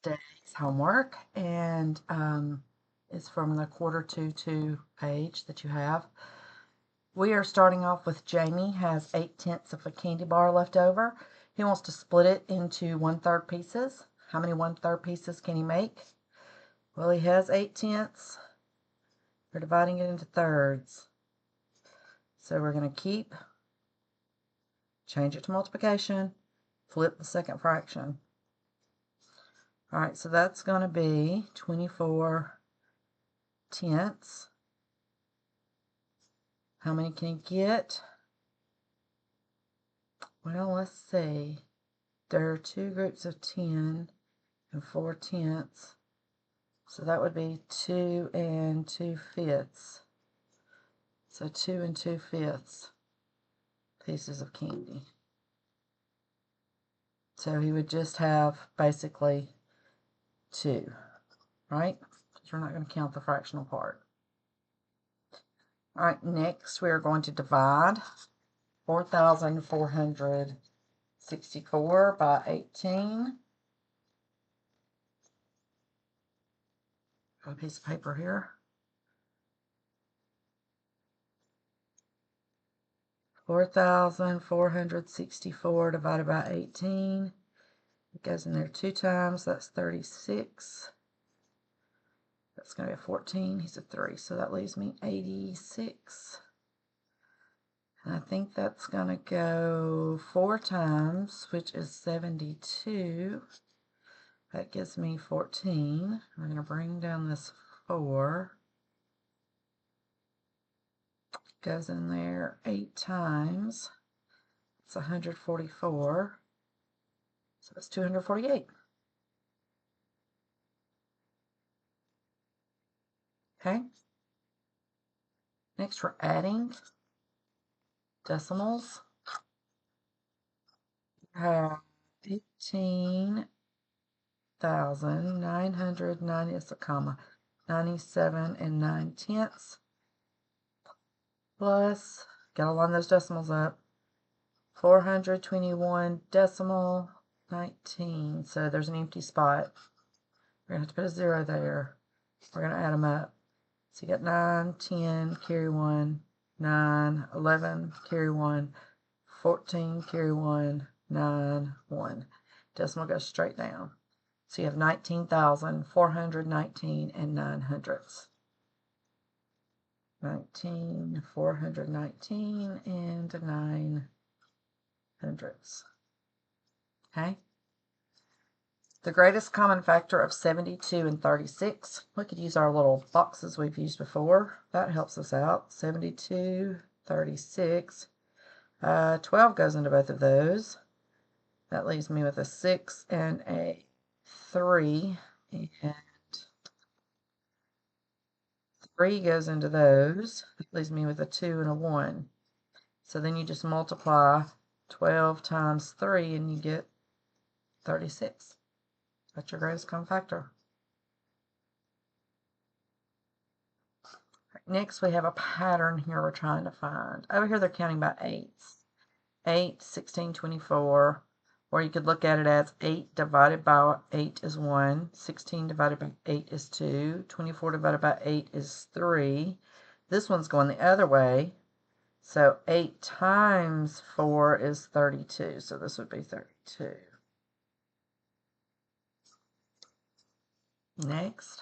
today's homework, and it's from the Q2 page that you have. We are starting off with Jamie has 8/10 of a candy bar left over. He wants to split it into 1/3 pieces. How many 1/3 pieces can he make? Well, he has 8/10. We're dividing it into thirds. So we're going to change it to multiplication, flip the second fraction. All right, so that's going to be 24/10. How many can you get? Well, let's see. There are two groups of 10 and 4/10. So that would be 2 2/5. So 2 2/5 pieces of candy. So he would just have basically 2, right? Because we're not going to count the fractional part. All right, next we are going to divide 4,464 by 18. Got a piece of paper here. 4,464 divided by 18. It goes in there 2 times. That's 36. That's going to be a 14. He's a 3. So that leaves me 86. And I think that's going to go 4 times, which is 72. That gives me 14. We're going to bring down this 4. Goes in there 8 times. It's 144. So it's 248. Okay. Next, we're adding decimals. We have 18,990, it's a comma, 97 9/10 plus, gotta line those decimals up, 421 decimal 19. So there's an empty spot. We're gonna have to put a 0 there. We're gonna add them up. So you got 9, 10, carry 1, 9, 11, carry 1, 14, carry 1, 9, 1. Decimal goes straight down. So you have 19,419 and 9/100. 19,419 and 9/100. Okay. The greatest common factor of 72 and 36. We could use our little boxes we've used before. That helps us out. 72, 36. 12 goes into both of those. That leaves me with a 6 and a 3. And 3 goes into those. That leaves me with a 2 and a 1. So then you just multiply 12 times 3 and you get 36. That's your greatest common factor. Next, we have a pattern here we're trying to find. Over here, they're counting by 8s. 8, 16, 24. Or you could look at it as 8 divided by 8 is 1. 16 divided by 8 is 2. 24 divided by 8 is 3. This one's going the other way. So 8 times 4 is 32. So this would be 32. Next.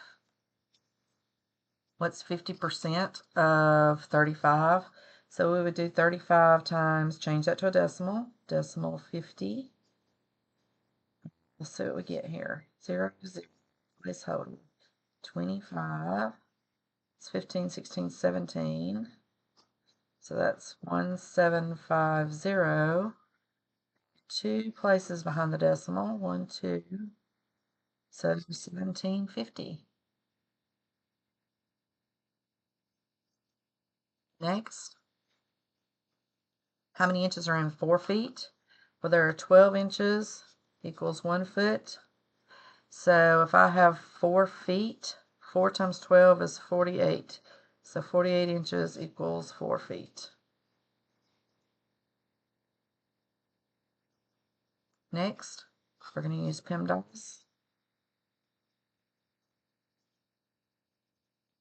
What's 50% of 35? So we would do 35 times, change that to a decimal. Decimal 50. Let's see what we get here. 0, 0, placeholder. 25. It's 15, 16, 17. So that's 1750. 2 places behind the decimal. 1, 2. So 1750. Next. How many inches are in 4 feet? Well, there are 12 inches equals 1 foot. So if I have 4 feet, 4 times 12 is 48. So 48 inches equals 4 feet. Next, we're going to use PEMDAS.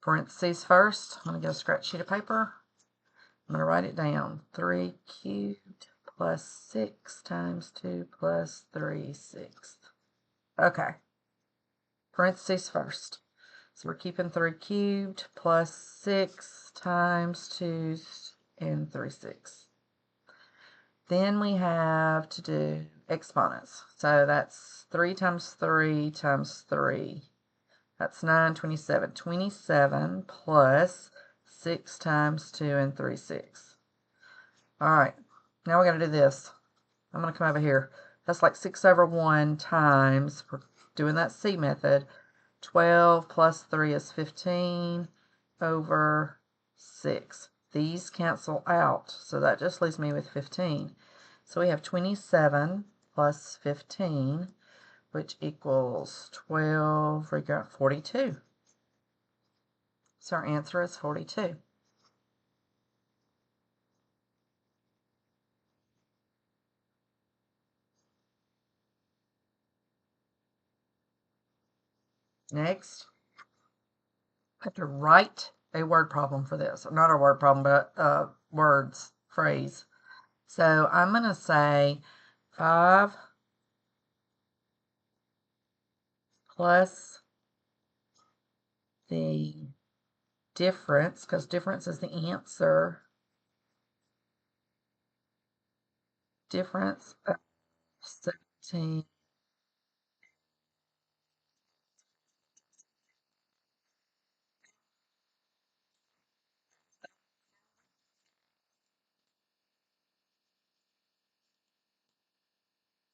parentheses first. I'm going to get a scratch sheet of paper. I'm going to write it down. 3 cubed plus 6 times 2 plus 3/6. Okay. Parentheses first. So we're keeping 3 cubed plus 6 times 2 and 3/6. Then we have to do exponents. So that's 3 times 3 times 3. That's 9, 27. 27 plus 6 times 2 and 3/6. All right, now we got to do this. I'm going to come over here. That's like 6 over 1 times, we're doing that C method, 12 plus 3 is 15 over 6. These cancel out, so that just leaves me with 15. So we have 27 plus 15, which equals 12, we got 42. So our answer is 42. Next, I have to write a word problem for this. Not a word problem, but words, phrase. So I'm going to say 5 plus the difference, because difference is the answer, difference of 17